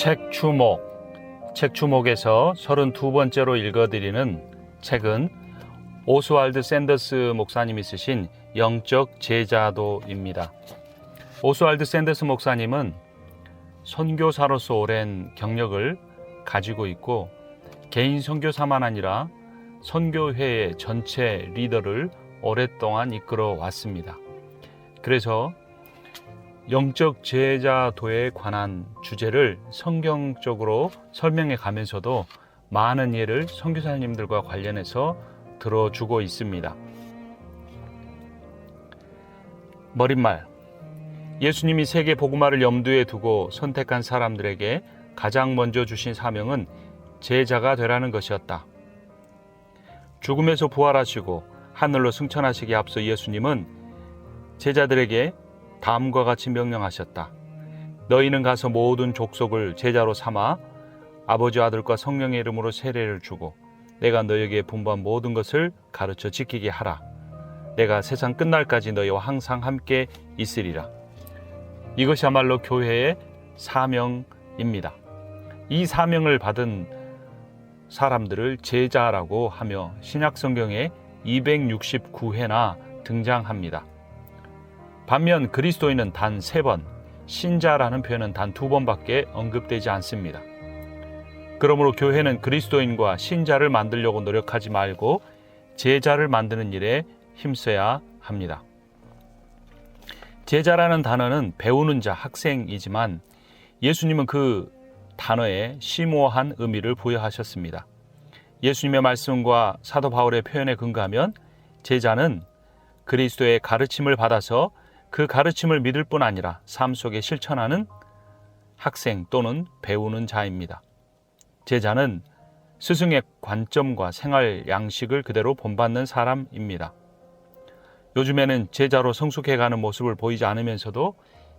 책 주목에서 32번째로 읽어드리는 책은 오스왈드 샌더스 목사님이 쓰신 영적 제자도입니다. 오스왈드 샌더스 목사님은 선교사로서 오랜 경력을 가지고 있고 개인 선교사만 아니라 선교회의 전체 리더를 오랫동안 이끌어 왔습니다. 그래서 영적 제자도에 관한 주제를 성경적으로 설명해 가면서도 많은 예를 선교사님들과 관련해서 들어주고 있습니다. 머릿말, 예수님이 세계 복음화를 염두에 두고 선택한 사람들에게 가장 먼저 주신 사명은 제자가 되라는 것이었다. 죽음에서 부활하시고 하늘로 승천하시기에 앞서 예수님은 제자들에게 다음과 같이 명령하셨다. 너희는 가서 모든 족속을 제자로 삼아 아버지, 아들과 성령의 이름으로 세례를 주고 내가 너희에게 분부한 모든 것을 가르쳐 지키게 하라. 내가 세상 끝날까지 너희와 항상 함께 있으리라. 이것이야말로 교회의 사명입니다. 이 사명을 받은 사람들을 제자라고 하며 신약 성경에 269회나 등장합니다. 반면 그리스도인은 단 3번, 신자라는 표현은 단 2번밖에 언급되지 않습니다. 그러므로 교회는 그리스도인과 신자를 만들려고 노력하지 말고 제자를 만드는 일에 힘써야 합니다. 제자라는 단어는 배우는 자, 학생이지만 예수님은 그 단어에 심오한 의미를 부여하셨습니다. 예수님의 말씀과 사도 바울의 표현에 근거하면 제자는 그리스도의 가르침을 받아서 그 가르침을 믿을 뿐 아니라 삶 속에 실천하는 학생 또는 배우는 자입니다. 제자는 스승의 관점과 생활 양식을 그대로 본받는 사람입니다. 요즘에는 제자로 성숙해가는 모습을 보이지 않으면서도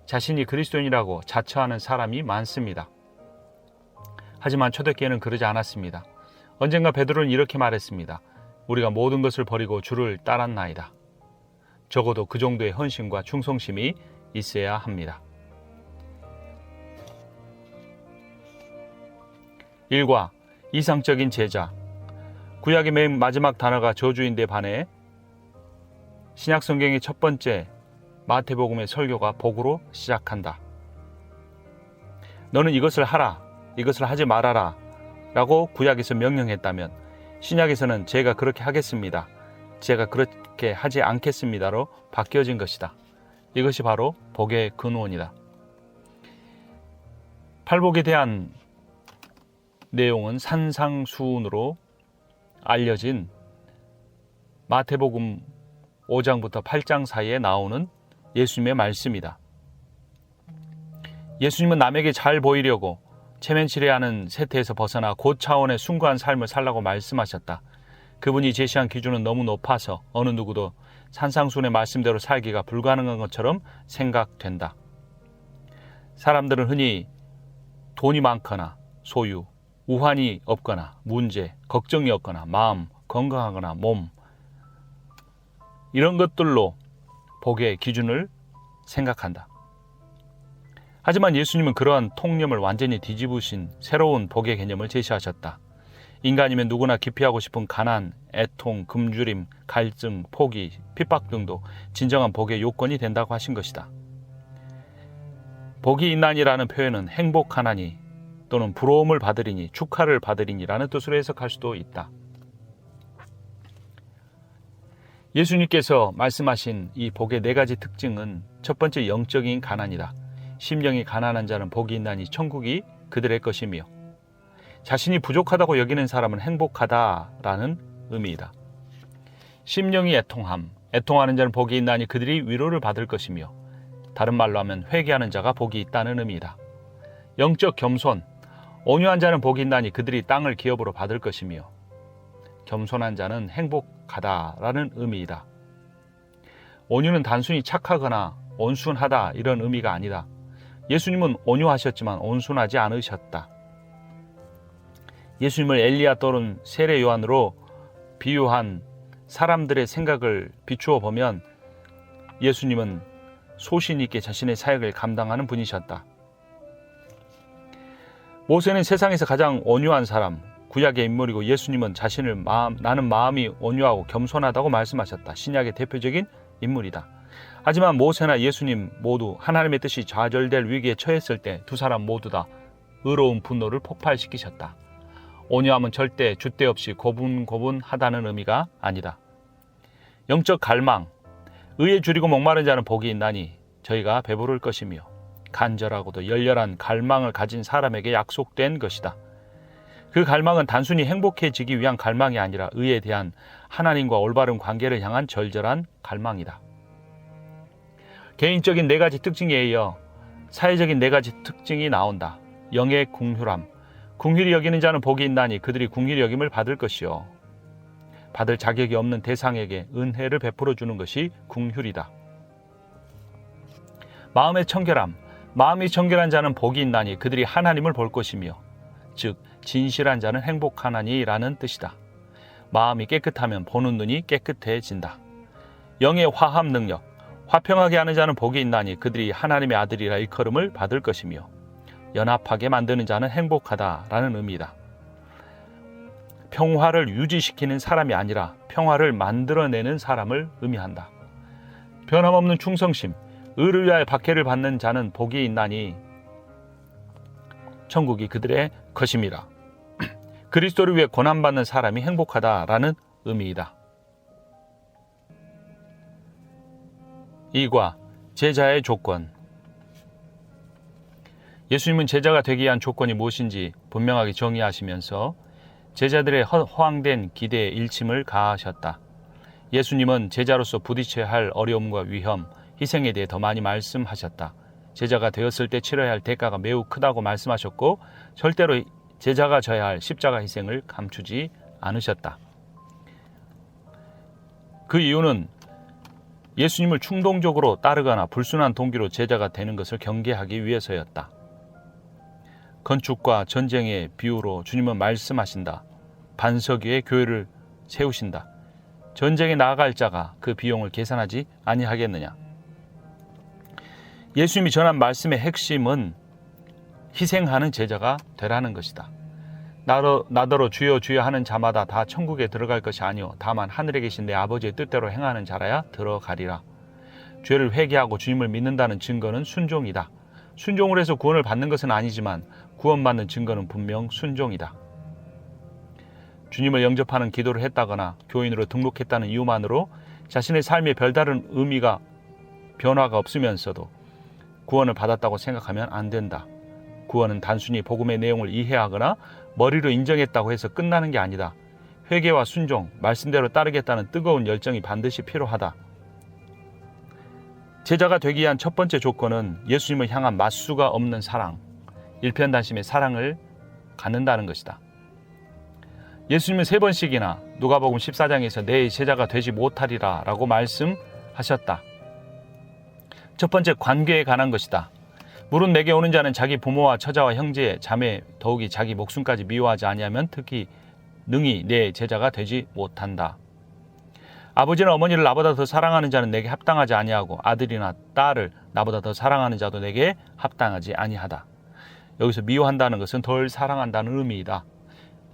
자신이 그리스도인이라고 자처하는 사람이 많습니다. 하지만 초대교회는 그러지 않았습니다. 언젠가 베드로는 이렇게 말했습니다. 우리가 모든 것을 버리고 주를 따랐나이다. 적어도 그 정도의 헌신과 충성심이 있어야 합니다. 일과 이상적인 제자. 구약의 맨 마지막 단어가 저주인데 반해 신약 성경의 첫 번째 마태복음의 설교가 복으로 시작한다. 너는 이것을 하라, 이것을 하지 말아라 라고 구약에서 명령했다면 신약에서는 제가 그렇게 하겠습니다, 제가 그렇게 하지 않겠습니다로 바뀌어진 것이다. 이것이 바로 복의 근원이다. 팔복에 대한 내용은 산상수훈으로 알려진 마태복음 5장부터 8장 사이에 나오는 예수님의 말씀이다. 예수님은 남에게 잘 보이려고 체면치레하는 세태에서 벗어나 고차원의 숭고한 삶을 살라고 말씀하셨다. 그분이 제시한 기준은 너무 높아서 어느 누구도 산상수훈의 말씀대로 살기가 불가능한 것처럼 생각된다. 사람들은 흔히 돈이 많거나 소유, 우환이 없거나 문제, 걱정이 없거나 마음, 건강하거나 몸, 이런 것들로 복의 기준을 생각한다. 하지만 예수님은 그러한 통념을 완전히 뒤집으신 새로운 복의 개념을 제시하셨다. 인간이면 누구나 기피하고 싶은 가난, 애통, 굶주림, 갈증, 포기, 핍박 등도 진정한 복의 요건이 된다고 하신 것이다. 복이 있나니라는 표현은 행복하나니 또는 부러움을 받으리니, 축하를 받으리니라는 뜻으로 해석할 수도 있다. 예수님께서 말씀하신 이 복의 4가지 특징은 첫 번째, 영적인 가난이다. 심령이 가난한 자는 복이 있나니 천국이 그들의 것이며, 자신이 부족하다고 여기는 사람은 행복하다라는 의미이다. 심령이 애통함, 애통하는 자는 복이 있나니 그들이 위로를 받을 것이며, 다른 말로 하면 회개하는 자가 복이 있다는 의미이다. 영적 겸손, 온유한 자는 복이 있나니 그들이 땅을 기업으로 받을 것이며, 겸손한 자는 행복하다라는 의미이다. 온유는 단순히 착하거나 온순하다 이런 의미가 아니다. 예수님은 온유하셨지만 온순하지 않으셨다. 예수님을 엘리야 또는 세례 요한으로 비유한 사람들의 생각을 비추어 보면 예수님은 소신 있게 자신의 사역을 감당하는 분이셨다. 모세는 세상에서 가장 온유한 사람, 구약의 인물이고 예수님은 나는 마음이 온유하고 겸손하다고 말씀하셨다. 신약의 대표적인 인물이다. 하지만 모세나 예수님 모두 하나님의 뜻이 좌절될 위기에 처했을 때 두 사람 모두 다 의로운 분노를 폭발시키셨다. 온유함은 절대 줏대 없이 고분고분하다는 의미가 아니다. 영적 갈망, 의에 줄이고 목마른 자는 복이 있나니 저희가 배부를 것이며 간절하고도 열렬한 갈망을 가진 사람에게 약속된 것이다. 그 갈망은 단순히 행복해지기 위한 갈망이 아니라 의에 대한 하나님과 올바른 관계를 향한 절절한 갈망이다. 개인적인 4가지 특징에 이어 사회적인 4가지 특징이 나온다. 영의 궁휼함, 궁휼히 여기는 자는 복이 있나니 그들이 궁휼히 여김을 받을 것이요. 받을 자격이 없는 대상에게 은혜를 베풀어 주는 것이 궁휼이다. 마음의 청결함, 마음이 청결한 자는 복이 있나니 그들이 하나님을 볼 것이며, 즉 진실한 자는 행복하나니 라는 뜻이다. 마음이 깨끗하면 보는 눈이 깨끗해진다. 영의 화합 능력, 화평하게 하는 자는 복이 있나니 그들이 하나님의 아들이라 일컬음을 받을 것이며, 연합하게 만드는 자는 행복하다라는 의미다. 평화를 유지시키는 사람이 아니라 평화를 만들어내는 사람을 의미한다. 변함없는 충성심, 의를 위하여 박해를 받는 자는 복이 있나니 천국이 그들의 것임이라. 그리스도를 위해 고난받는 사람이 행복하다라는 의미이다. 2과 제자의 조건. 예수님은 제자가 되기 위한 조건이 무엇인지 분명하게 정의하시면서 제자들의 허황된 기대에 일침을 가하셨다. 예수님은 제자로서 부딪혀야 할 어려움과 위험, 희생에 대해 더 많이 말씀하셨다. 제자가 되었을 때 치러야 할 대가가 매우 크다고 말씀하셨고 절대로 제자가 져야 할 십자가 희생을 감추지 않으셨다. 그 이유는 예수님을 충동적으로 따르거나 불순한 동기로 제자가 되는 것을 경계하기 위해서였다. 건축과 전쟁의 비유로 주님은 말씀하신다. 반석 위에 교회를 세우신다. 전쟁에 나아갈 자가 그 비용을 계산하지 아니하겠느냐. 예수님이 전한 말씀의 핵심은 희생하는 제자가 되라는 것이다. 나더러 주여 주여 하는 자마다 다 천국에 들어갈 것이 아니오 다만 하늘에 계신 내 아버지의 뜻대로 행하는 자라야 들어가리라. 죄를 회개하고 주님을 믿는다는 증거는 순종이다. 순종을 해서 구원을 받는 것은 아니지만 구원받는 증거는 분명 순종이다. 주님을 영접하는 기도를 했다거나 교인으로 등록했다는 이유만으로 자신의 삶에 별다른 의미가 변화가 없으면서도 구원을 받았다고 생각하면 안 된다. 구원은 단순히 복음의 내용을 이해하거나 머리로 인정했다고 해서 끝나는 게 아니다. 회개와 순종, 말씀대로 따르겠다는 뜨거운 열정이 반드시 필요하다. 제자가 되기 위한 첫 번째 조건은 예수님을 향한 맞수가 없는 사랑, 일편단심의 사랑을 갖는다는 것이다. 예수님은 3번씩이나 누가복음 14장에서 내 제자가 되지 못하리라 라고 말씀하셨다. 첫 번째, 관계에 관한 것이다. 물은 내게 오는 자는 자기 부모와 처자와 형제, 자매, 더욱이 자기 목숨까지 미워하지 아니하면 특히 능히 내 제자가 되지 못한다. 아버지나 어머니를 나보다 더 사랑하는 자는 내게 합당하지 아니하고 아들이나 딸을 나보다 더 사랑하는 자도 내게 합당하지 아니하다. 여기서 미워한다는 것은 덜 사랑한다는 의미이다.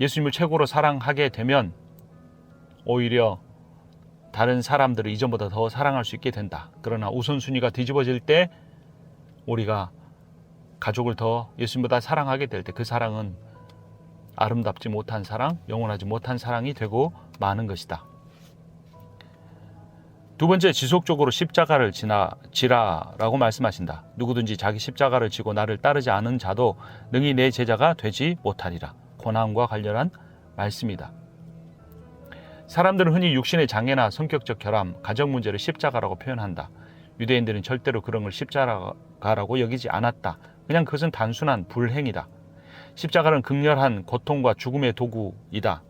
예수님을 최고로 사랑하게 되면 오히려 다른 사람들을 이전보다 더 사랑할 수 있게 된다. 그러나 우선순위가 뒤집어질 때 우리가 가족을 더 예수님보다 사랑하게 될 때 그 사랑은 아름답지 못한 사랑, 영원하지 못한 사랑이 되고 마는 것이다. 두 번째, 지속적으로 십자가를 지라라고 말씀하신다. 누구든지 자기 십자가를 지고 나를 따르지 않은 자도 능히 내 제자가 되지 못하리라. 고난과 관련한 말씀이다. 사람들은 흔히 육신의 장애나 성격적 결함, 가정 문제를 십자가라고 표현한다. 유대인들은 절대로 그런 걸 십자가라고 여기지 않았다. 그냥 그것은 단순한 불행이다. 십자가는 극렬한 고통과 죽음의 도구이다.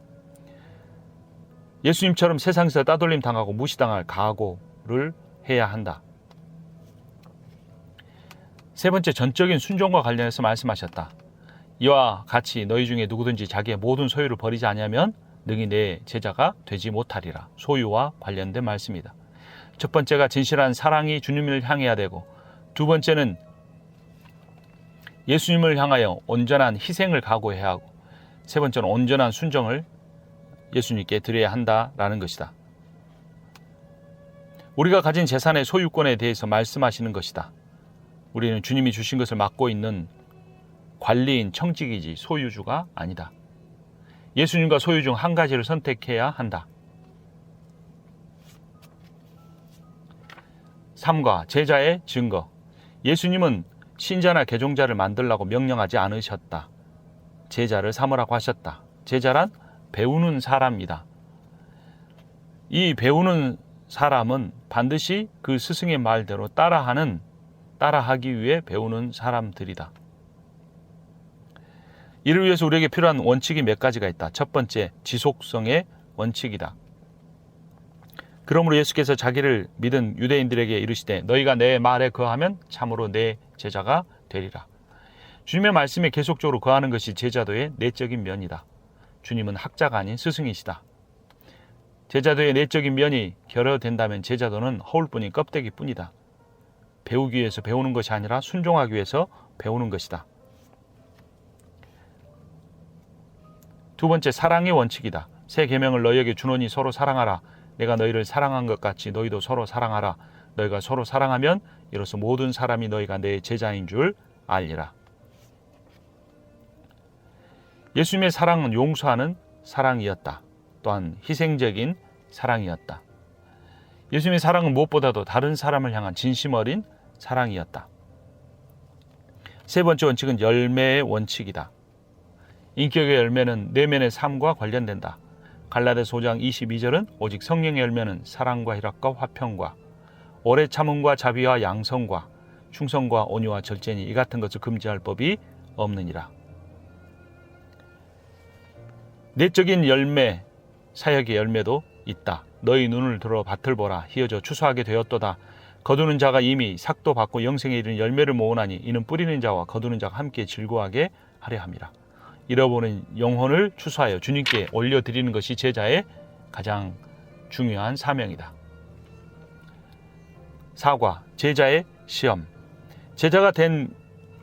예수님처럼 세상에서 따돌림 당하고 무시당할 각오를 해야 한다. 세 번째, 전적인 순종과 관련해서 말씀하셨다. 이와 같이 너희 중에 누구든지 자기의 모든 소유를 버리지 아니하면 능히 내 제자가 되지 못하리라. 소유와 관련된 말씀이다. 첫 번째가 진실한 사랑이 주님을 향해야 되고, 두 번째는 예수님을 향하여 온전한 희생을 각오해야 하고, 세 번째는 온전한 순종을 예수님께 드려야 한다라는 것이다. 우리가 가진 재산의 소유권에 대해서 말씀하시는 것이다. 우리는 주님이 주신 것을 맡고 있는 관리인, 청직이지 소유주가 아니다. 예수님과 소유 중 한 가지를 선택해야 한다. 3과 제자의 증거. 예수님은 신자나 개종자를 만들라고 명령하지 않으셨다. 제자를 삼으라고 하셨다. 제자란 배우는 사람이다. 이 배우는 사람은 반드시 그 스승의 말대로 따라하기 위해 배우는 사람들이다. 이를 위해서 우리에게 필요한 원칙이 몇 가지가 있다. 첫 번째, 지속성의 원칙이다. 그러므로 예수께서 자기를 믿은 유대인들에게 이르시되 너희가 내 말에 거하면 참으로 내 제자가 되리라. 주님의 말씀에 계속적으로 거하는 것이 제자도의 내적인 면이다. 주님은 학자가 아닌 스승이시다. 제자도의 내적인 면이 결여된다면 제자도는 허울뿐인 껍데기뿐이다. 배우기 위해서 배우는 것이 아니라 순종하기 위해서 배우는 것이다. 두 번째, 사랑의 원칙이다. 새 계명을 너희에게 주노니 서로 사랑하라. 내가 너희를 사랑한 것 같이 너희도 서로 사랑하라. 너희가 서로 사랑하면 이로써 모든 사람이 너희가 내 제자인 줄 알리라. 예수님의 사랑은 용서하는 사랑이었다. 또한 희생적인 사랑이었다. 예수님의 사랑은 무엇보다도 다른 사람을 향한 진심 어린 사랑이었다. 세 번째 원칙은 열매의 원칙이다. 인격의 열매는 내면의 삶과 관련된다. 갈라디아서 5장 22절은 오직 성령의 열매는 사랑과 희락과 화평과 오래 참음과 자비와 양성과 충성과 온유와 절제니 이 같은 것을 금지할 법이 없느니라. 내적인 열매, 사역의 열매도 있다. 너희 눈을 들어 밭을 보라. 희어져 추수하게 되었도다. 거두는 자가 이미 삭도 받고 영생에 이르는 열매를 모으나니 이는 뿌리는 자와 거두는 자가 함께 즐거워하게 하려 함이라. 잃어버린 영혼을 추수하여 주님께 올려드리는 것이 제자의 가장 중요한 사명이다. 4과 제자의 시험. 제자가 된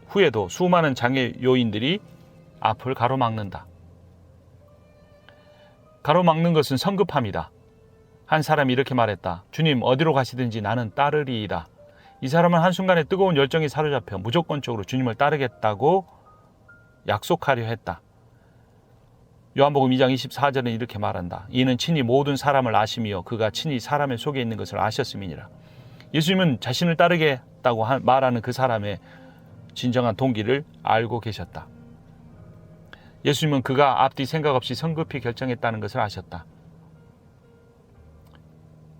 후에도 수많은 장애 요인들이 앞을 가로막는다. 가로막는 것은 성급함이다. 한 사람이 이렇게 말했다. 주님, 어디로 가시든지 나는 따르리이다. 이 사람은 한순간에 뜨거운 열정이 사로잡혀 무조건적으로 주님을 따르겠다고 약속하려 했다. 요한복음 2장 24절은 이렇게 말한다. 이는 친히 모든 사람을 아심이요 그가 친히 사람의 속에 있는 것을 아셨음이니라. 예수님은 자신을 따르겠다고 말하는 그 사람의 진정한 동기를 알고 계셨다. 예수님은 그가 앞뒤 생각 없이 성급히 결정했다는 것을 아셨다.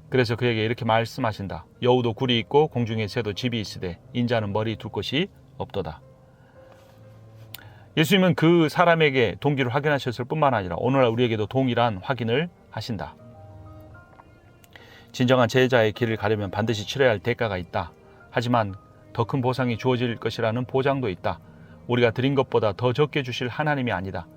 그래서 그에게 이렇게 말씀하신다. 여우도 굴이 있고 공중에 새도 집이 있으되 인자는 머리 둘 곳이 없도다. 예수님은 그 사람에게 동기를 확인하셨을 뿐만 아니라 오늘날 우리에게도 동일한 확인을 하신다. 진정한 제자의 길을 가려면 반드시 치러야 할 대가가 있다. 하지만 더 큰 보상이 주어질 것이라는 보장도 있다. 우리가 드린 것보다 더 적게 주실 하나님이 아니다.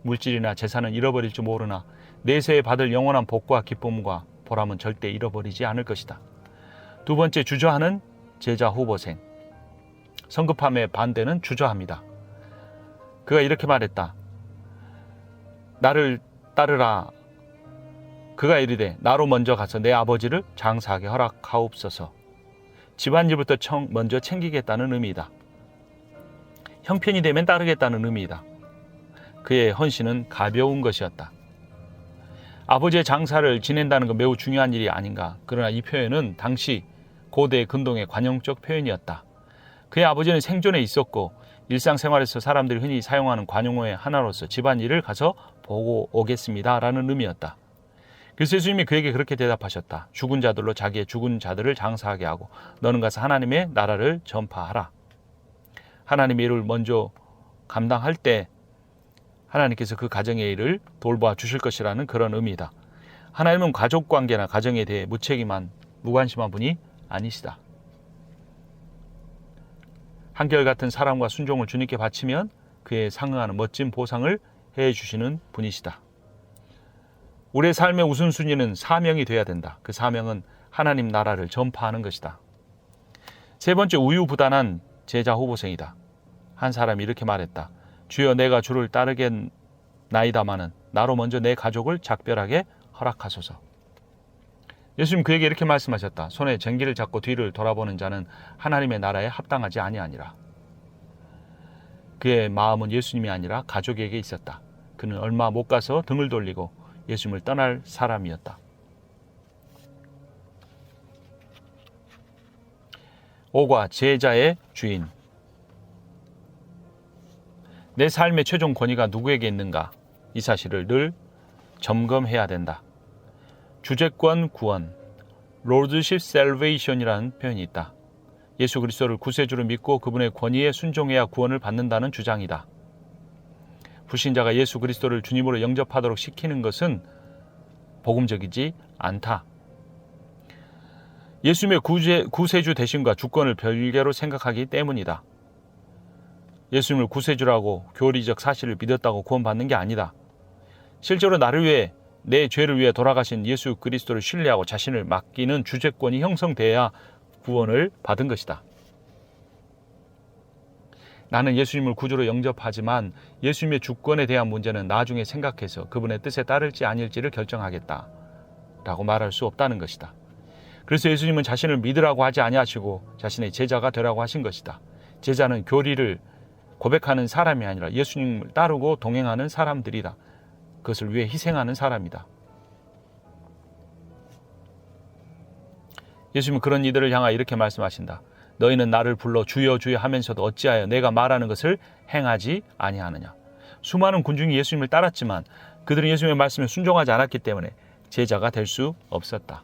물질이나 재산은 잃어버릴지 모르나 내세에 받을 영원한 복과 기쁨과 보람은 절대 잃어버리지 않을 것이다. 두 번째, 주저하는 제자 후보생. 성급함의 반대는 주저합니다. 그가 이렇게 말했다. 나를 따르라. 그가 이르되 나로 먼저 가서 내 아버지를 장사하게 허락하옵소서. 집안일부터 먼저 챙기겠다는 의미이다. 형편이 되면 따르겠다는 의미이다. 그의 헌신은 가벼운 것이었다. 아버지의 장사를 지낸다는 건 매우 중요한 일이 아닌가. 그러나 이 표현은 당시 고대 근동의 관용적 표현이었다. 그의 아버지는 생존에 있었고 일상생활에서 사람들이 흔히 사용하는 관용어의 하나로서 집안일을 가서 보고 오겠습니다 라는 의미였다. 그래서 예수님이 그에게 그렇게 대답하셨다. 죽은 자들로 자기의 죽은 자들을 장사하게 하고 너는 가서 하나님의 나라를 전파하라. 하나님의 일을 먼저 감당할 때 하나님께서 그 가정의 일을 돌봐 주실 것이라는 그런 의미다. 하나님은 가족관계나 가정에 대해 무책임한 무관심한 분이 아니시다. 한결같은 사랑과 순종을 주님께 바치면 그에 상응하는 멋진 보상을 해주시는 분이시다. 우리의 삶의 우선순위는 사명이 되어야 된다. 그 사명은 하나님 나라를 전파하는 것이다. 세 번째, 우유부단한 제자 후보생이다. 한 사람이 이렇게 말했다. 주여, 내가 주를 따르겠나이다마는 나로 먼저 내 가족을 작별하게 허락하소서. 예수님 그에게 이렇게 말씀하셨다. 손에 쟁기를 잡고 뒤를 돌아보는 자는 하나님의 나라에 합당하지 아니하니라. 그의 마음은 예수님이 아니라 가족에게 있었다. 그는 얼마 못 가서 등을 돌리고 예수님을 떠날 사람이었다. 5과 제자의 주인. 내 삶의 최종 권위가 누구에게 있는가? 이 사실을 늘 점검해야 된다. 주재권 구원, Lordship Salvation이라는 표현이 있다. 예수 그리스도를 구세주로 믿고 그분의 권위에 순종해야 구원을 받는다는 주장이다. 불신자가 예수 그리스도를 주님으로 영접하도록 시키는 것은 복음적이지 않다. 예수님의 구세주 되심과 주권을 별개로 생각하기 때문이다. 예수님을 구세주라고 교리적 사실을 믿었다고 구원받는 게 아니다. 실제로 나를 위해, 내 죄를 위해 돌아가신 예수 그리스도를 신뢰하고 자신을 맡기는 주재권이 형성돼야 구원을 받은 것이다. 나는 예수님을 구주로 영접하지만 예수님의 주권에 대한 문제는 나중에 생각해서 그분의 뜻에 따를지 아닐지를 결정하겠다 라고 말할 수 없다는 것이다. 그래서 예수님은 자신을 믿으라고 하지 아니하시고 자신의 제자가 되라고 하신 것이다. 제자는 교리를 고백하는 사람이 아니라 예수님을 따르고 동행하는 사람들이다. 그것을 위해 희생하는 사람이다. 예수님은 그런 이들을 향하여 이렇게 말씀하신다. 너희는 나를 불러 주여 주여 하면서도 어찌하여 내가 말하는 것을 행하지 아니하느냐. 수많은 군중이 예수님을 따랐지만 그들은 예수님의 말씀에 순종하지 않았기 때문에 제자가 될 수 없었다.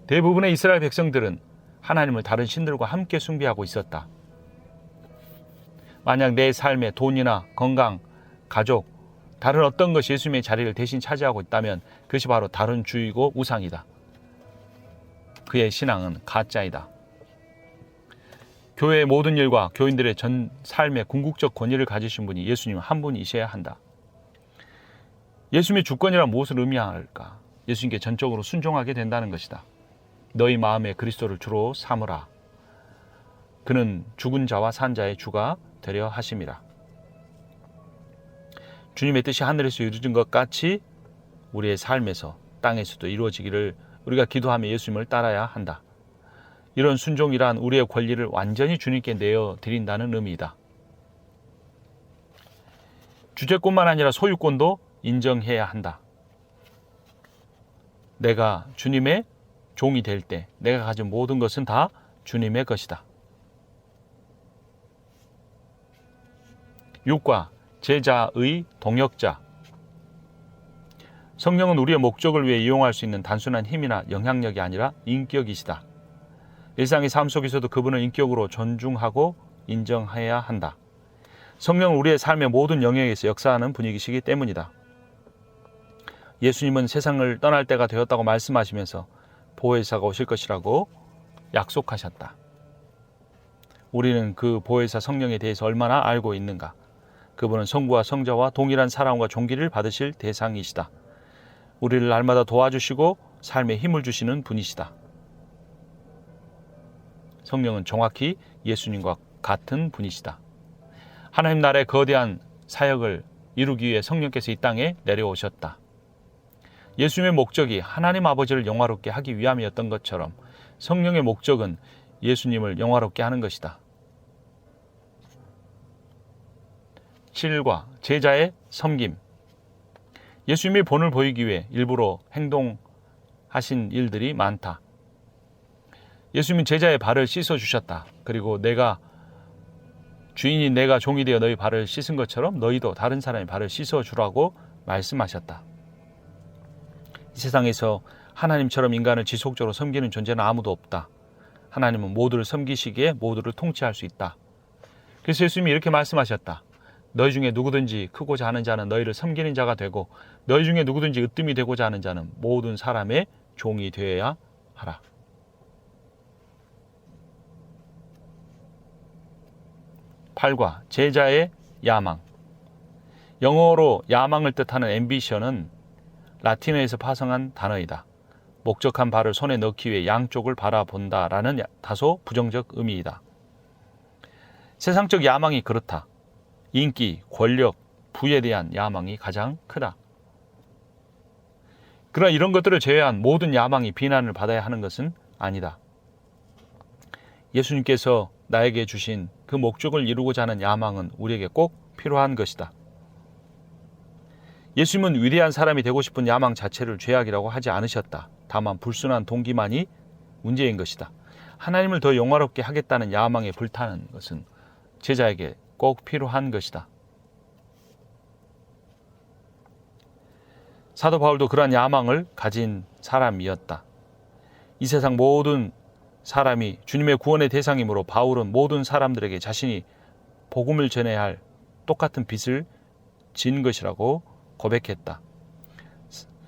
대부분의 이스라엘 백성들은 하나님을 다른 신들과 함께 숭배하고 있었다. 만약 내 삶에 돈이나 건강, 가족, 다른 어떤 것이 예수님의 자리를 대신 차지하고 있다면 그것이 바로 다른 주이고 우상이다. 그의 신앙은 가짜이다. 교회의 모든 일과 교인들의 전 삶의 궁극적 권위를 가지신 분이 예수님 한 분이셔야 한다. 예수님의 주권이란 무엇을 의미할까? 예수님께 전적으로 순종하게 된다는 것이다. 너희 마음에 그리스도를 주로 삼으라. 그는 죽은 자와 산 자의 주가 되려 하심이라. 주님의 뜻이 하늘에서 이루어진 것 같이 우리의 삶에서 땅에서도 이루어지기를 우리가 기도하며 예수님을 따라야 한다. 이런 순종이란 우리의 권리를 완전히 주님께 내어드린다는 의미이다. 주재권만 아니라 소유권도 인정해야 한다. 내가 주님의 종이 될 때 내가 가진 모든 것은 다 주님의 것이다. 6과 제자의 동역자. 성령은 우리의 목적을 위해 이용할 수 있는 단순한 힘이나 영향력이 아니라 인격이시다. 일상의 삶 속에서도 그분을 인격으로 존중하고 인정해야 한다. 성령은 우리의 삶의 모든 영역에서 역사하는 분이시기 때문이다. 예수님은 세상을 떠날 때가 되었다고 말씀하시면서 보혜사가 오실 것이라고 약속하셨다. 우리는 그 보혜사 성령에 대해서 얼마나 알고 있는가? 그분은 성부와 성자와 동일한 사랑과 존귀를 받으실 대상이시다. 우리를 날마다 도와주시고 삶에 힘을 주시는 분이시다. 성령은 정확히 예수님과 같은 분이시다. 하나님 나라의 거대한 사역을 이루기 위해 성령께서 이 땅에 내려오셨다. 예수님의 목적이 하나님 아버지를 영화롭게 하기 위함이었던 것처럼 성령의 목적은 예수님을 영화롭게 하는 것이다. 7과 제자의 섬김. 예수님의 본을 보이기 위해 일부러 행동하신 일들이 많다. 예수님은 제자의 발을 씻어주셨다. 그리고 내가 주인이 내가 종이 되어 너희 발을 씻은 것처럼 너희도 다른 사람의 발을 씻어주라고 말씀하셨다. 이 세상에서 하나님처럼 인간을 지속적으로 섬기는 존재는 아무도 없다. 하나님은 모두를 섬기시기에 모두를 통치할 수 있다. 그래서 예수님이 이렇게 말씀하셨다. 너희 중에 누구든지 크고자 하는 자는 너희를 섬기는 자가 되고 너희 중에 누구든지 으뜸이 되고자 하는 자는 모든 사람의 종이 되어야 하라. 8과 제자의 야망. 영어로 야망을 뜻하는 ambition은 라틴어에서 파생한 단어이다. 목적한 바를 손에 넣기 위해 양쪽을 바라본다라는 다소 부정적 의미이다. 세상적 야망이 그렇다. 인기, 권력, 부에 대한 야망이 가장 크다. 그러나 이런 것들을 제외한 모든 야망이 비난을 받아야 하는 것은 아니다. 예수님께서 나에게 주신 그 목적을 이루고자 하는 야망은 우리에게 꼭 필요한 것이다. 예수님은 위대한 사람이 되고 싶은 야망 자체를 죄악이라고 하지 않으셨다. 다만 불순한 동기만이 문제인 것이다. 하나님을 더 영화롭게 하겠다는 야망에 불타는 것은 제자에게 꼭 필요한 것이다. 사도 바울도 그러한 야망을 가진 사람이었다. 이 세상 모든 사람이 주님의 구원의 대상이므로 바울은 모든 사람들에게 자신이 복음을 전해야 할 똑같은 빚을 진 것이라고 고백했다.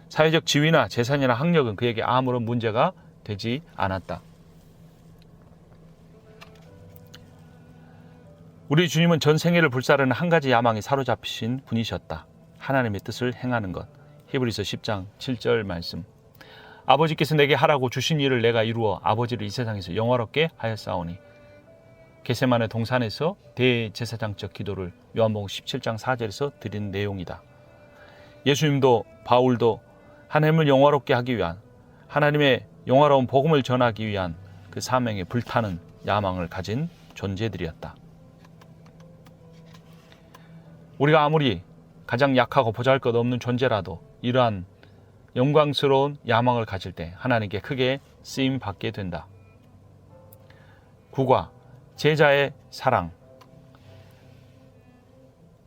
사회적 지위나 재산이나 학력은 그에게 아무런 문제가 되지 않았다. 우리 주님은 전 생애를 불사르는 한 가지 야망에 사로잡히신 분이셨다. 하나님의 뜻을 행하는 것. 히브리서 10장 7절 말씀. 아버지께서 내게 하라고 주신 일을 내가 이루어 아버지를 이 세상에서 영화롭게 하였사오니. 겟세마네 동산에서 대제사장적 기도를 요한복음 17장 4절에서 드린 내용이다. 예수님도 바울도 하나님을 영화롭게 하기 위한, 하나님의 영화로운 복음을 전하기 위한 그 사명에 불타는 야망을 가진 존재들이었다. 우리가 아무리 가장 약하고 보잘것없는 존재라도 이러한 영광스러운 야망을 가질 때 하나님께 크게 쓰임 받게 된다. 9과 제자의 사랑.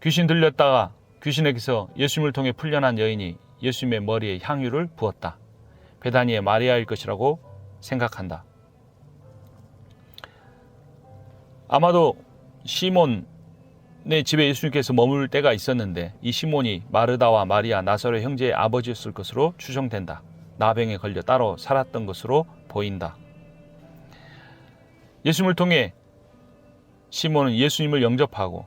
귀신 들렸다가 귀신에게서 예수님을 통해 풀려난 여인이 예수님의 머리에 향유를 부었다. 베다니의 마리아일 것이라고 생각한다. 아마도 시몬의 집에 예수님께서 머물 때가 있었는데 이 시몬이 마르다와 마리아 나사로의 형제의 아버지였을 것으로 추정된다. 나병에 걸려 따로 살았던 것으로 보인다. 예수님을 통해 시몬은 예수님을 영접하고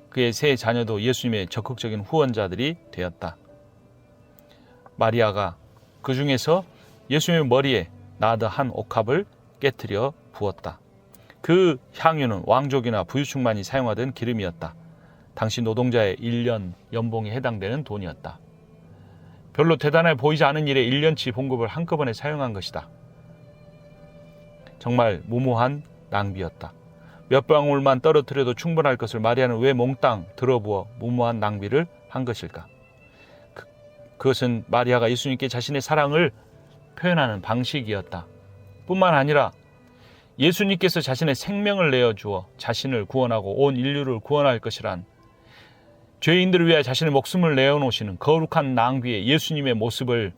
그의 세 자녀도 예수님의 적극적인 후원자들이 되었다. 마리아가 그 중에서 예수님의 머리에 나드 한 옥합을 깨뜨려 부었다. 그 향유는 왕족이나 부유층만이 사용하던 기름이었다. 당시 노동자의 1년 연봉에 해당되는 돈이었다. 별로 대단해 보이지 않은 일에 1년치 봉급을 한꺼번에 사용한 것이다. 정말 무모한 낭비였다. 몇 방울만 떨어뜨려도 충분할 것을 마리아는 왜 몽땅 들어부어 무모한 낭비를 한 것일까? 그것은 마리아가 예수님께 자신의 사랑을 표현하는 방식이었다. 뿐만 아니라 예수님께서 자신의 생명을 내어주어 자신을 구원하고 온 인류를 구원할 것이란 죄인들을 위하여 자신의 목숨을 내어놓으시는 거룩한 낭비의 예수님의 모습을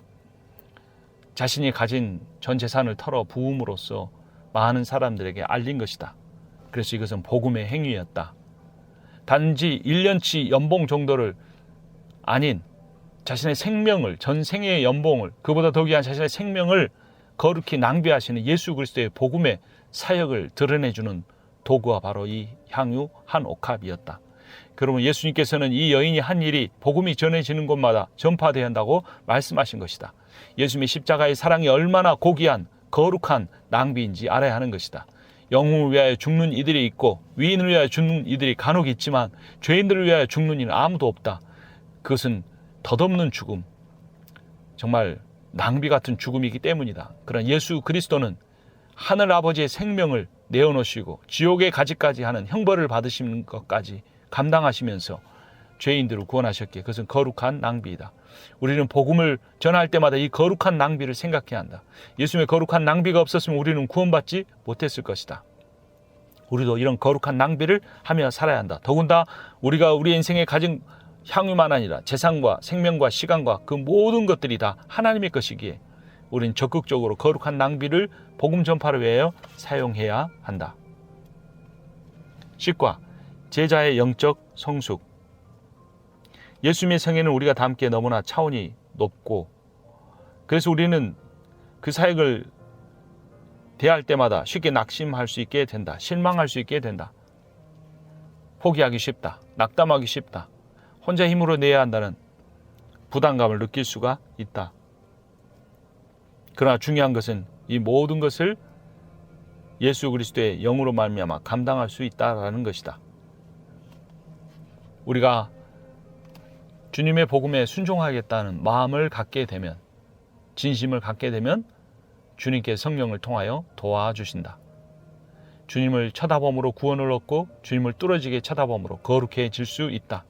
자신이 가진 전 재산을 털어 부음으로써 많은 사람들에게 알린 것이다. 그래서 이것은 복음의 행위였다. 단지 1년치 연봉 정도를 아닌 자신의 생명을, 전 생애의 연봉을, 그보다 더 귀한 자신의 생명을 거룩히 낭비하시는 예수 그리스도의 복음의 사역을 드러내주는 도구가 바로 이 향유 한 옥합이었다. 그러면 예수님께서는 이 여인이 한 일이 복음이 전해지는 곳마다 전파되어야 한다고 말씀하신 것이다. 예수님의 십자가의 사랑이 얼마나 고귀한 거룩한 낭비인지 알아야 하는 것이다. 영웅을 위하여 죽는 이들이 있고 위인을 위하여 죽는 이들이 간혹 있지만 죄인들을 위하여 죽는 이는 아무도 없다. 그것은 덧없는 죽음, 정말 낭비 같은 죽음이기 때문이다. 그러나 예수 그리스도는 하늘 아버지의 생명을 내어놓으시고 지옥에 가기까지 하는 형벌을 받으시는 것까지 감당하시면서 죄인들을 구원하셨기에 그것은 거룩한 낭비이다. 우리는 복음을 전할 때마다 이 거룩한 낭비를 생각해야 한다. 예수님의 거룩한 낭비가 없었으면 우리는 구원받지 못했을 것이다. 우리도 이런 거룩한 낭비를 하며 살아야 한다. 더군다나 우리가 우리 인생에 가진 향유만 아니라 재산과 생명과 시간과 그 모든 것들이 다 하나님의 것이기에 우리는 적극적으로 거룩한 낭비를 복음 전파를 위하여 사용해야 한다. 10과 제자의 영적 성숙. 예수님의 생애는 우리가 닮기에 너무나 차원이 높고 그래서 우리는 그 사역을 대할 때마다 쉽게 낙심할 수 있게 된다. 실망할 수 있게 된다. 포기하기 쉽다. 낙담하기 쉽다. 혼자 힘으로 내야 한다는 부담감을 느낄 수가 있다. 그러나 중요한 것은 이 모든 것을 예수 그리스도의 영으로 말미암아 감당할 수 있다라는 것이다. 우리가 주님의 복음에 순종하겠다는 마음을 갖게 되면, 진심을 갖게 되면 주님께 성령을 통하여 도와주신다. 주님을 쳐다봄으로 구원을 얻고 주님을 뚫어지게 쳐다봄으로 거룩해질 수 있다.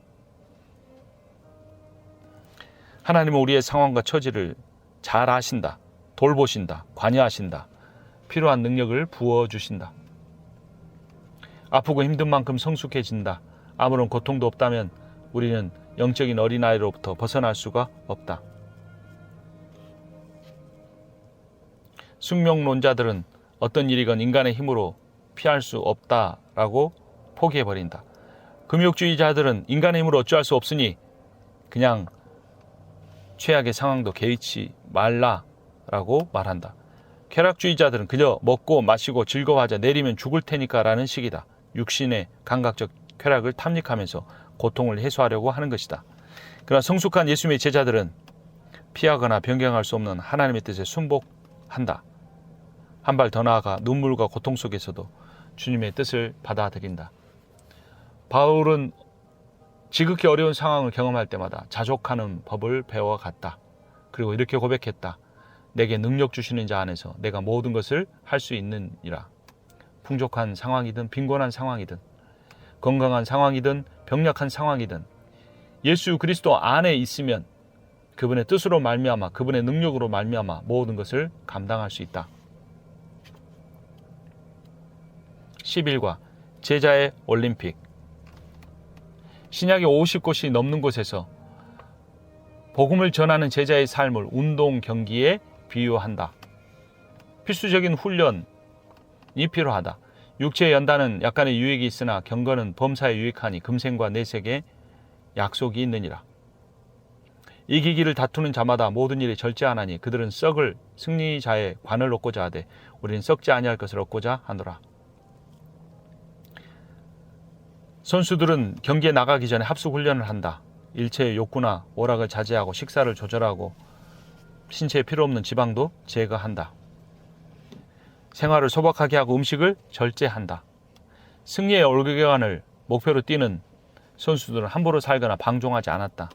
하나님은 우리의 상황과 처지를 잘 아신다. 돌보신다. 관여하신다. 필요한 능력을 부어주신다. 아프고 힘든 만큼 성숙해진다. 아무런 고통도 없다면 우리는 영적인 어린아이로부터 벗어날 수가 없다. 숙명론자들은 어떤 일이건 인간의 힘으로 피할 수 없다라고 포기해버린다. 금욕주의자들은 인간의 힘으로 어찌할 수 없으니 그냥 최악의 상황도 개의치 말라라고 말한다. 쾌락주의자들은 그저 먹고 마시고 즐거워하자, 내리면 죽을 테니까 라는 식이다. 육신의 감각적 쾌락을 탐닉하면서 고통을 해소하려고 하는 것이다. 그러나 성숙한 예수님의 제자들은 피하거나 변경할 수 없는 하나님의 뜻에 순복한다. 한 발 더 나아가 눈물과 고통 속에서도 주님의 뜻을 받아들인다. 바울은 지극히 어려운 상황을 경험할 때마다 자족하는 법을 배워갔다. 그리고 이렇게 고백했다. 내게 능력 주시는 자 안에서 내가 모든 것을 할 수 있느니라. 풍족한 상황이든 빈곤한 상황이든 건강한 상황이든 병약한 상황이든 예수 그리스도 안에 있으면 그분의 뜻으로 말미암아, 그분의 능력으로 말미암아 모든 것을 감당할 수 있다. 11과 제자의 올림픽. 신약의 50곳이 넘는 곳에서 복음을 전하는 제자의 삶을 운동 경기에 비유한다. 필수적인 훈련이 필요하다. 육체의 연단은 약간의 유익이 있으나 경건은 범사에 유익하니 금생과 내색에 약속이 있느니라. 이기기를 다투는 자마다 모든 일에 절제하나니 그들은 썩을 승리자의 관을 얻고자 하되 우리는 썩지 아니할 것을 얻고자 하노라. 선수들은 경기에 나가기 전에 합숙 훈련을 한다. 일체의 욕구나 오락을 자제하고 식사를 조절하고 신체에 필요 없는 지방도 제거한다. 생활을 소박하게 하고 음식을 절제한다. 승리의 올개관을 목표로 뛰는 선수들은 함부로 살거나 방종하지 않았다.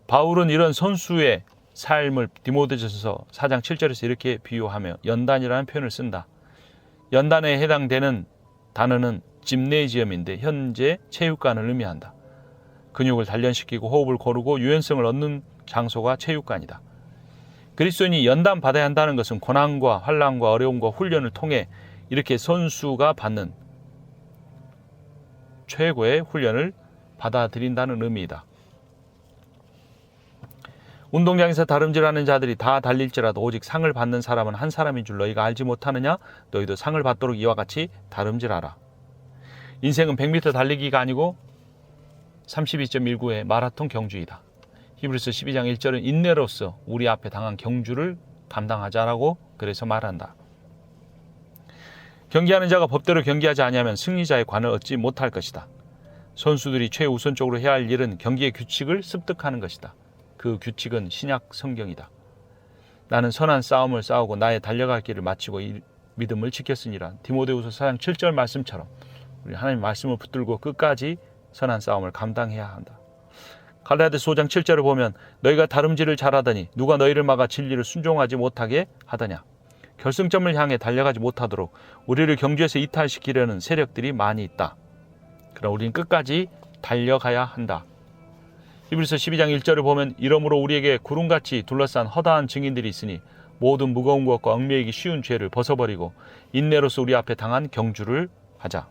바울은 이런 선수의 삶을 디모데전서 4장 7절에서 이렇게 비유하며 연단이라는 표현을 쓴다. 연단에 해당되는 단어는 짐네지엄인데 현재 체육관을 의미한다. 근육을 단련시키고 호흡을 고르고 유연성을 얻는 장소가 체육관이다. 그리스도인이 연단 받아야 한다는 것은 고난과 환난과 어려움과 훈련을 통해 이렇게 선수가 받는 최고의 훈련을 받아들인다는 의미이다. 운동장에서 다름질하는 자들이 다 달릴지라도 오직 상을 받는 사람은 한 사람인 줄 너희가 알지 못하느냐? 너희도 상을 받도록 이와 같이 다름질하라. 인생은 100m 달리기가 아니고 32.19의 마라톤 경주이다. 히브리서 12장 1절은 인내로서 우리 앞에 당한 경주를 감당하자라고 그래서 말한다. 경기하는 자가 법대로 경기하지 아니하면 승리자의 관을 얻지 못할 것이다. 선수들이 최우선적으로 해야 할 일은 경기의 규칙을 습득하는 것이다. 그 규칙은 신약 성경이다. 나는 선한 싸움을 싸우고 나의 달려갈 길을 마치고 이 믿음을 지켰으니라. 디모데후서 4장 7절 말씀처럼 우리 하나님 말씀을 붙들고 끝까지 선한 싸움을 감당해야 한다. 갈라디아서 5장 7절을 보면 너희가 다름질을 잘하더니 누가 너희를 막아 진리를 순종하지 못하게 하더냐. 결승점을 향해 달려가지 못하도록 우리를 경주에서 이탈시키려는 세력들이 많이 있다. 그러나 우리는 끝까지 달려가야 한다. 히브리서 12장 1절을 보면 이러므로 우리에게 구름같이 둘러싼 허다한 증인들이 있으니 모든 무거운 것과 얽매이기 쉬운 죄를 벗어버리고 인내로서 우리 앞에 당한 경주를 하자.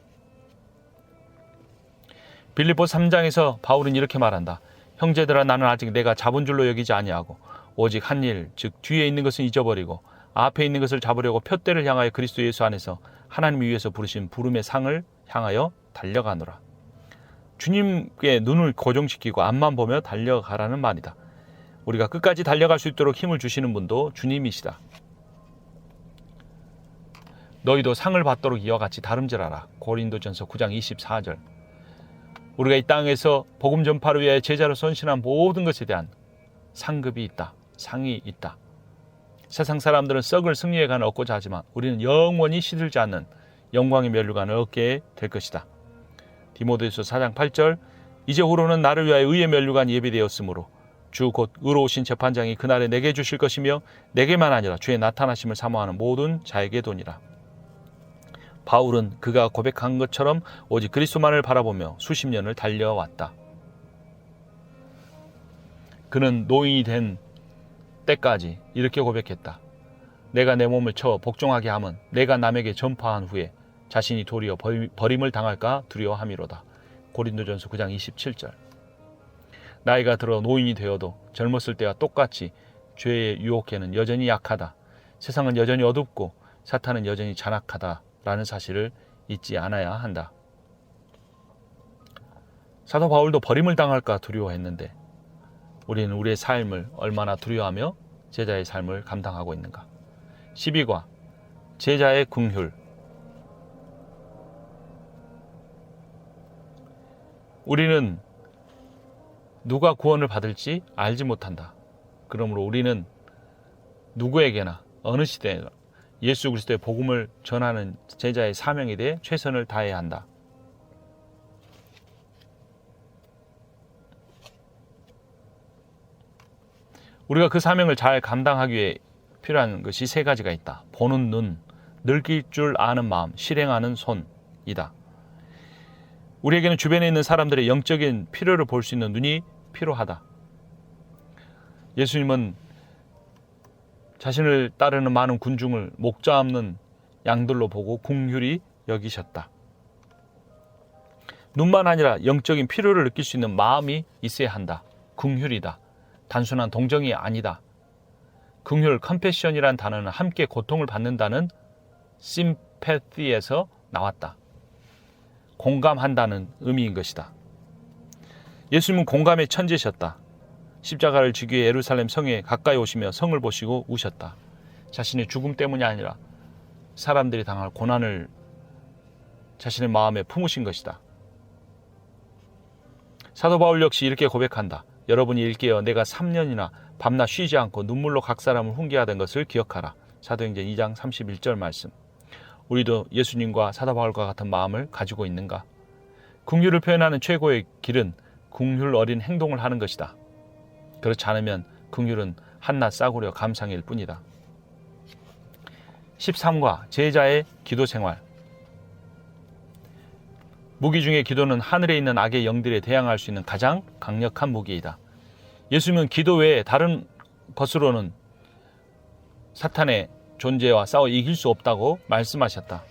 빌립보 3장에서 바울은 이렇게 말한다. 형제들아 나는 아직 내가 잡은 줄로 여기지 아니하고 오직 한 일 즉 뒤에 있는 것은 잊어버리고 앞에 있는 것을 잡으려고 표대를 향하여 그리스도 예수 안에서 하나님이 위해서 부르신 부름의 상을 향하여 달려가노라. 주님께 눈을 고정시키고 앞만 보며 달려가라는 말이다. 우리가 끝까지 달려갈 수 있도록 힘을 주시는 분도 주님이시다. 너희도 상을 받도록 이와 같이 다름질하라. 고린도전서 9장 24절. 우리가 이 땅에서 복음 전파를 위해 제자로 헌신한 모든 것에 대한 상급이 있다. 상이 있다. 세상 사람들은 썩을 승리의 간을 얻고자 하지만 우리는 영원히 시들지 않는 영광의 면류관을 얻게 될 것이다. 디모데후서 4장 8절 이제후로는 나를 위하여 의의 면류관이 예비되었으므로 주 곧 의로우신 재판장이 그날에 내게 주실 것이며 내게만 아니라 주의 나타나심을 사모하는 모든 자에게 도니라. 바울은 그가 고백한 것처럼 오직 그리스도만을 바라보며 수십 년을 달려왔다. 그는 노인이 된 때까지 이렇게 고백했다. 내가 내 몸을 쳐 복종하게 함은 내가 남에게 전파한 후에 자신이 도리어 버림을 당할까 두려워함이로다. 고린도전서 9장 27절. 나이가 들어 노인이 되어도 젊었을 때와 똑같이 죄의 유혹에는 여전히 약하다. 세상은 여전히 어둡고 사탄은 여전히 잔악하다라는 사실을 잊지 않아야 한다. 사도 바울도 버림을 당할까 두려워했는데 우리는 우리의 삶을 얼마나 두려워하며 제자의 삶을 감당하고 있는가. 12과 제자의 긍휼. 우리는 누가 구원을 받을지 알지 못한다. 그러므로 우리는 누구에게나 어느 시대에나 예수 그리스도의 복음을 전하는 제자의 사명에 대해 최선을 다해야 한다. 우리가 그 사명을 잘 감당하기 위해 필요한 것이 세 가지가 있다. 보는 눈, 늙을 줄 아는 마음, 실행하는 손이다. 우리에게는 주변에 있는 사람들의 영적인 필요를 볼 수 있는 눈이 필요하다. 예수님은 자신을 따르는 많은 군중을 목자 없는 양들로 보고 긍휼히 여기셨다. 눈만 아니라 영적인 필요를 느낄 수 있는 마음이 있어야 한다. 긍휼이다. 단순한 동정이 아니다. 긍휼, 컴패션이란 단어는 함께 고통을 받는다는 심패티에서 나왔다. 공감한다는 의미인 것이다. 예수님은 공감의 천재셨다. 십자가를 지기 위해 예루살렘 성에 가까이 오시며 성을 보시고 우셨다. 자신의 죽음 때문이 아니라 사람들이 당할 고난을 자신의 마음에 품으신 것이다. 사도 바울 역시 이렇게 고백한다. 여러분이 일깨어 내가 3년이나 밤낮 쉬지 않고 눈물로 각 사람을 훈계하던 것을 기억하라. 사도행전 2장 31절 말씀. 우리도 예수님과 사도 바울과 같은 마음을 가지고 있는가? 긍휼을 표현하는 최고의 길은 긍휼 어린 행동을 하는 것이다. 그렇지 않으면 긍휼은 한낱 싸구려 감상일 뿐이다. 13과 제자의 기도 생활. 무기 중에 기도는 하늘에 있는 악의 영들에 대항할 수 있는 가장 강력한 무기이다. 예수님은 기도 외에 다른 것으로는 사탄의 존재와 싸워 이길 수 없다고 말씀하셨다.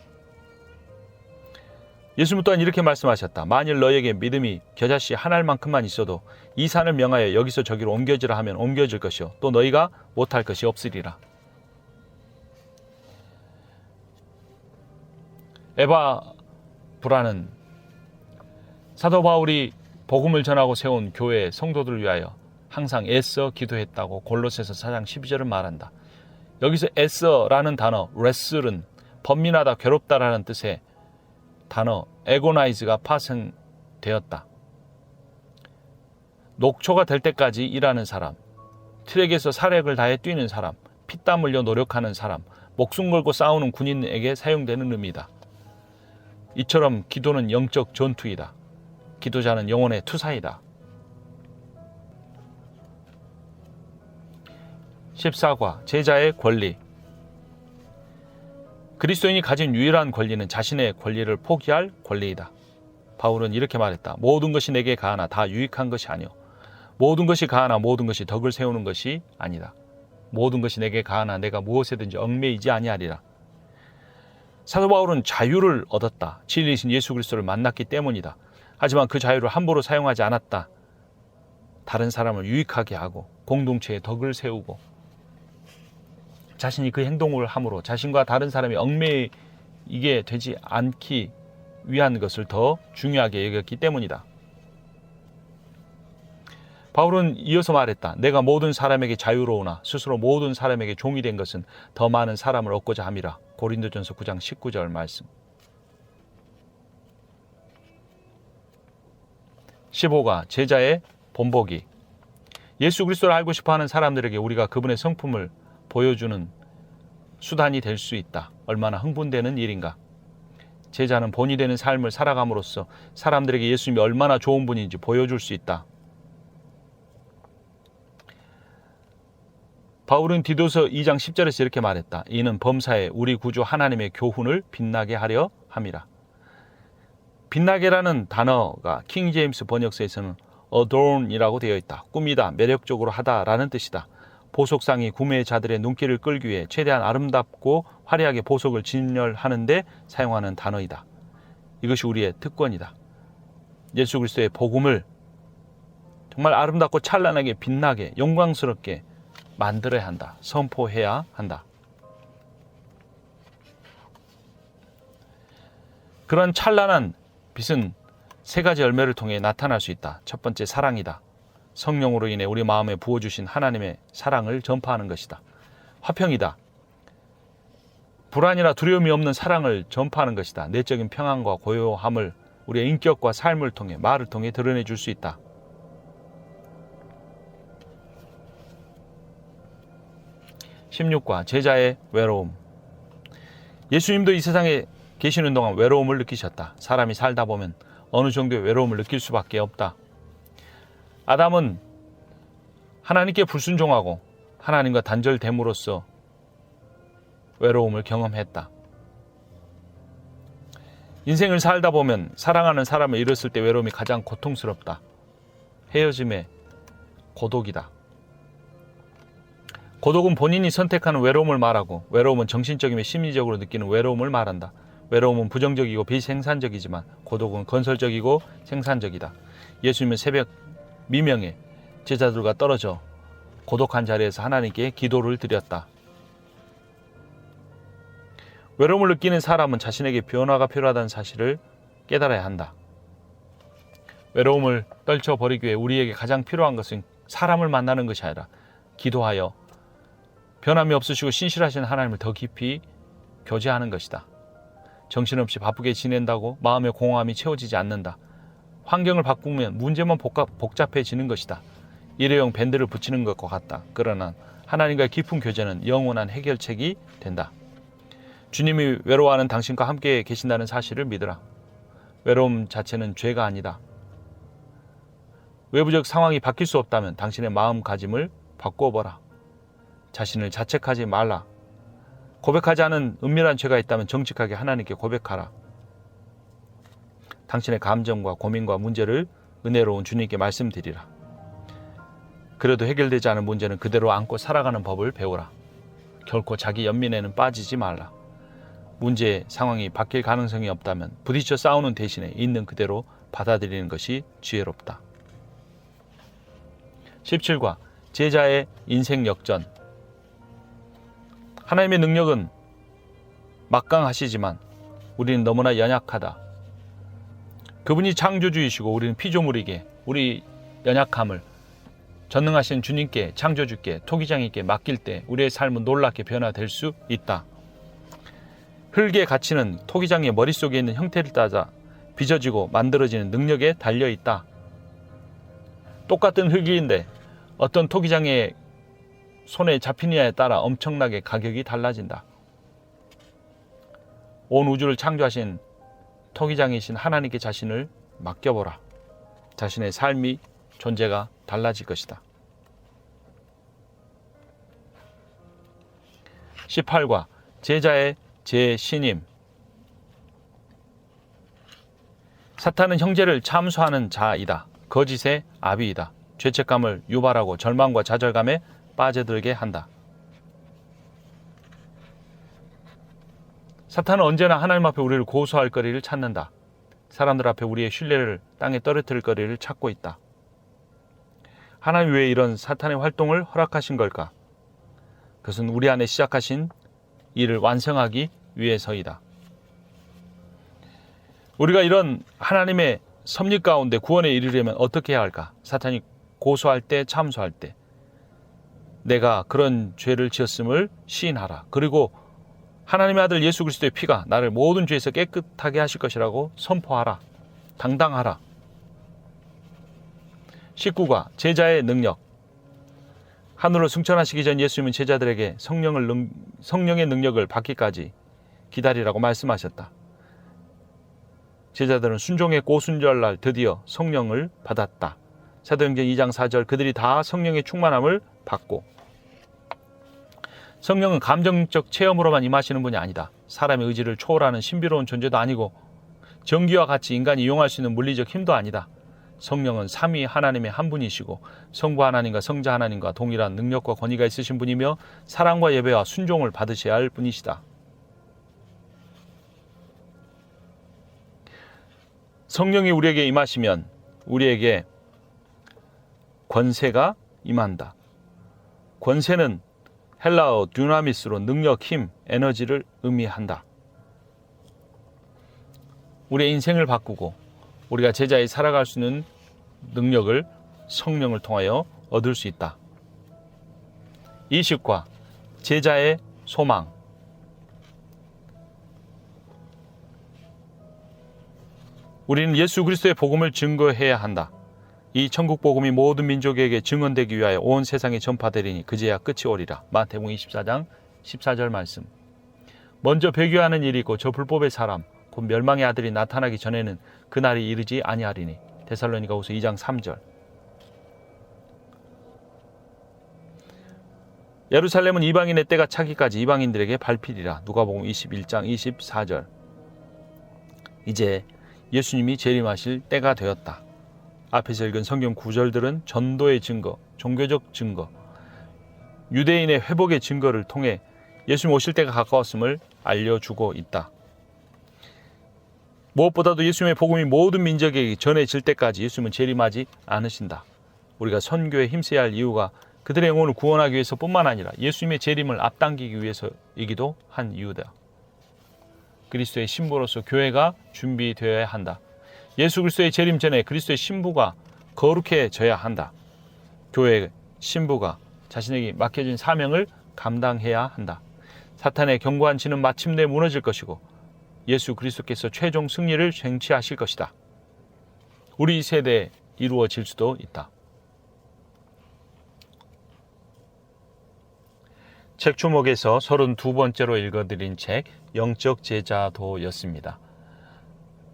예수님 또한 이렇게 말씀하셨다. 만일 너에게 믿음이 겨자씨 한 알만큼만 있어도 이 산을 명하여 여기서 저기로 옮겨지라 하면 옮겨질 것이요 또 너희가 못할 것이 없으리라. 에바브라는 사도 바울이 복음을 전하고 세운 교회 성도들을 위하여 항상 애써 기도했다고 골로새서 4장 12절은 말한다. 여기서 애써라는 단어, 레슬은 번민하다, 괴롭다라는 뜻의 단어 에고나이즈가 파생되었다. 녹초가 될 때까지 일하는 사람, 트랙에서 사력을 다해 뛰는 사람, 피땀 흘려 노력하는 사람, 목숨 걸고 싸우는 군인에게 사용되는 의미다. 이처럼 기도는 영적 전투이다. 기도자는 영혼의 투사이다. 14과 제자의 권리. 그리스도인이 가진 유일한 권리는 자신의 권리를 포기할 권리이다. 바울은 이렇게 말했다. 모든 것이 내게 가하나 다 유익한 것이 아니오. 모든 것이 가하나 모든 것이 덕을 세우는 것이 아니다. 모든 것이 내게 가하나 내가 무엇에든지 얽매이지 아니하리라. 사도 바울은 자유를 얻었다. 진리이신 예수 그리스도를 만났기 때문이다. 하지만 그 자유를 함부로 사용하지 않았다. 다른 사람을 유익하게 하고 공동체에 덕을 세우고 자신이 그 행동을 함으로 자신과 다른 사람이 얽매이게 되지 않기 위한 것을 더 중요하게 여겼기 때문이다. 바울은 이어서 말했다. 내가 모든 사람에게 자유로우나 스스로 모든 사람에게 종이 된 것은 더 많은 사람을 얻고자 함이라. 고린도전서 9장 19절 말씀. 15가 제자의 본보기. 예수 그리스도를 알고 싶어하는 사람들에게 우리가 그분의 성품을 보여주는 수단이 될 수 있다. 얼마나 흥분되는 일인가. 제자는 본이 되는 삶을 살아감으로써 사람들에게 예수님이 얼마나 좋은 분인지 보여줄 수 있다. 바울은 디도서 2장 10절에서 이렇게 말했다. 이는 범사에 우리 구주 하나님의 교훈을 빛나게 하려 함이라. 빛나게라는 단어가 킹 제임스 번역서에서는 adorn이라고 되어 있다. 꾸미다, 매력적으로 하다라는 뜻이다. 보석상이 구매자들의 눈길을 끌기 위해 최대한 아름답고 화려하게 보석을 진열하는 데 사용하는 단어이다. 이것이 우리의 특권이다. 예수 그리스도의 복음을 정말 아름답고 찬란하게 빛나게 영광스럽게 만들어야 한다. 선포해야 한다. 그런 찬란한 빛은 세 가지 열매를 통해 나타날 수 있다. 첫 번째, 사랑이다. 성령으로 인해 우리 마음에 부어주신 하나님의 사랑을 전파하는 것이다. 화평이다. 불안이나 두려움이 없는 사랑을 전파하는 것이다. 내적인 평안과 고요함을 우리의 인격과 삶을 통해, 말을 통해 드러내줄 수 있다. 16과 제자의 외로움. 예수님도 이 세상에 계시는 동안 외로움을 느끼셨다. 사람이 살다 보면 어느 정도의 외로움을 느낄 수밖에 없다. 아담은 하나님께 불순종하고 하나님과 단절됨으로써 외로움을 경험했다. 인생을 살다 보면 사랑하는 사람을 잃었을 때 외로움이 가장 고통스럽다. 헤어짐의 고독이다. 고독은 본인이 선택하는 외로움을 말하고, 외로움은 정신적이며 심리적으로 느끼는 외로움을 말한다. 외로움은 부정적이고 비생산적이지만 고독은 건설적이고 생산적이다. 예수님은 새벽 미명에 제자들과 떨어져 고독한 자리에서 하나님께 기도를 드렸다. 외로움을 느끼는 사람은 자신에게 변화가 필요하다는 사실을 깨달아야 한다. 외로움을 떨쳐버리기 위해 우리에게 가장 필요한 것은 사람을 만나는 것이 아니라 기도하여 변함이 없으시고 신실하신 하나님을 더 깊이 교제하는 것이다. 정신없이 바쁘게 지낸다고 마음의 공허함이 채워지지 않는다. 환경을 바꾸면 문제만 복잡해지는 것이다. 일회용 밴드를 붙이는 것과 같다. 그러나 하나님과의 깊은 교제는 영원한 해결책이 된다. 주님이 외로워하는 당신과 함께 계신다는 사실을 믿으라. 외로움 자체는 죄가 아니다. 외부적 상황이 바뀔 수 없다면 당신의 마음가짐을 바꾸어보라. 자신을 자책하지 말라. 고백하지 않은 은밀한 죄가 있다면 정직하게 하나님께 고백하라. 당신의 감정과 고민과 문제를 은혜로운 주님께 말씀드리라. 그래도 해결되지 않은 문제는 그대로 안고 살아가는 법을 배우라. 결코 자기 연민에는 빠지지 말라. 문제의 상황이 바뀔 가능성이 없다면 부딪혀 싸우는 대신에 있는 그대로 받아들이는 것이 지혜롭다. 17과 제자의 인생 역전. 하나님의 능력은 막강하시지만 우리는 너무나 연약하다. 그분이 창조주이시고 우리는 피조물이기에 우리 연약함을 전능하신 주님께, 창조주께, 토기장님께 맡길 때 우리의 삶은 놀랍게 변화될 수 있다. 흙의 가치는 토기장의 머릿속에 있는 형태를 따라 빚어지고 만들어지는 능력에 달려있다. 똑같은 흙인데 어떤 토기장의 손에 잡히느냐에 따라 엄청나게 가격이 달라진다. 온 우주를 창조하신 토기장이신 하나님께 자신을 맡겨보라. 자신의 삶이, 존재가 달라질 것이다. 18과 제자의 재신임. 사탄은 형제를 참수하는 자이다. 거짓의 아비이다. 죄책감을 유발하고 절망과 좌절감에 빠져들게 한다. 사탄은 언제나 하나님 앞에 우리를 고소할 거리를 찾는다. 사람들 앞에 우리의 신뢰를 땅에 떨어뜨릴 거리를 찾고 있다. 하나님 왜 이런 사탄의 활동을 허락하신 걸까? 그것은 우리 안에 시작하신 일을 완성하기 위해서이다. 우리가 이런 하나님의 섭리 가운데 구원에 이르려면 어떻게 해야 할까? 사탄이 고소할 때, 참소할 때 내가 그런 죄를 지었음을 시인하라. 그리고 하나님의 아들 예수 그리스도의 피가 나를 모든 죄에서 깨끗하게 하실 것이라고 선포하라. 당당하라. 19과 제자의 능력. 하늘로 승천하시기 전 예수님은 제자들에게 성령의 능력을 받기까지 기다리라고 말씀하셨다. 제자들은 순종의 고순절날 드디어 성령을 받았다. 사도행전 2장 4절 그들이 다 성령의 충만함을 받고, 성령은 감정적 체험으로만 임하시는 분이 아니다. 사람의 의지를 초월하는 신비로운 존재도 아니고 전기와 같이 인간이 이용할 수 있는 물리적 힘도 아니다. 성령은 삼위 하나님의 한 분이시고 성부 하나님과 성자 하나님과 동일한 능력과 권위가 있으신 분이며 사랑과 예배와 순종을 받으셔야 할 분이시다. 성령이 우리에게 임하시면 우리에게 권세가 임한다. 권세는 헬라어 듀나미스로 능력, 힘, 에너지를 의미한다. 우리의 인생을 바꾸고 우리가 제자에 살아갈 수 있는 능력을 성령을 통하여 얻을 수 있다. 이식과 제자의 소망. 우리는 예수 그리스도의 복음을 증거해야 한다. 이 천국 복음이 모든 민족에게 증언되기 위하여 온 세상에 전파되리니 그제야 끝이 오리라. 마태복음 24장 14절 말씀. 먼저 배교하는 일이 있고 저 불법의 사람 곧 멸망의 아들이 나타나기 전에는 그날이 이르지 아니하리니. 데살로니가후서 2장 3절. 예루살렘은 이방인의 때가 차기까지 이방인들에게 밟히리라. 누가복음 21장 24절. 이제 예수님이 재림하실 때가 되었다. 앞에서 읽은 성경 구절들은 전도의 증거, 종교적 증거, 유대인의 회복의 증거를 통해 예수님 오실 때가 가까웠음을 알려주고 있다. 무엇보다도 예수님의 복음이 모든 민족에게 전해질 때까지 예수님은 재림하지 않으신다. 우리가 선교에 힘써야 할 이유가 그들의 영혼을 구원하기 위해서뿐만 아니라 예수님의 재림을 앞당기기 위해서이기도 한 이유다. 그리스도의 신부로서 교회가 준비되어야 한다. 예수 그리스도의 재림 전에 그리스도의 신부가 거룩해져야 한다. 교회의 신부가 자신에게 맡겨진 사명을 감당해야 한다. 사탄의 견고한 진은 마침내 무너질 것이고 예수 그리스도께서 최종 승리를 쟁취하실 것이다. 우리 세대에 이루어질 수도 있다. 책 주목에서 32번째로 읽어드린 책 영적 제자도였습니다.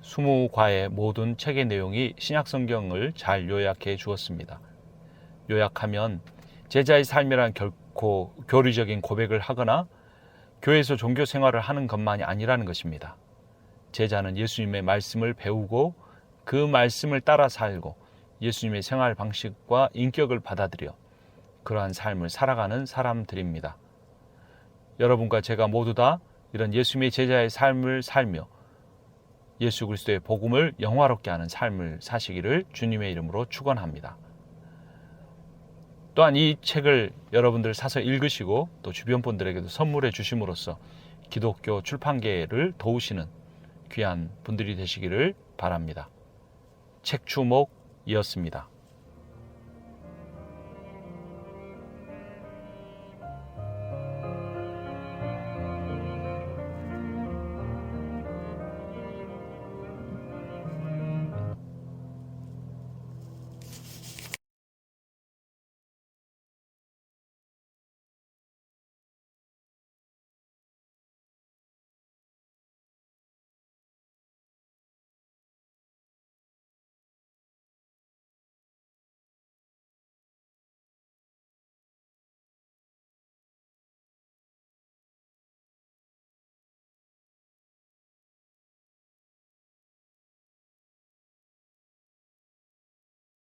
20과의 모든 책의 내용이 신약성경을 잘 요약해 주었습니다. 요약하면 제자의 삶이란 결코 교리적인 고백을 하거나 교회에서 종교 생활을 하는 것만이 아니라는 것입니다. 제자는 예수님의 말씀을 배우고 그 말씀을 따라 살고 예수님의 생활 방식과 인격을 받아들여 그러한 삶을 살아가는 사람들입니다. 여러분과 제가 모두 다 이런 예수님의 제자의 삶을 살며 예수 그리스도의 복음을 영화롭게 하는 삶을 사시기를 주님의 이름으로 축원합니다. 또한 이 책을 여러분들 사서 읽으시고 또 주변 분들에게도 선물해 주심으로써 기독교 출판계를 도우시는 귀한 분들이 되시기를 바랍니다. 책 주목이었습니다.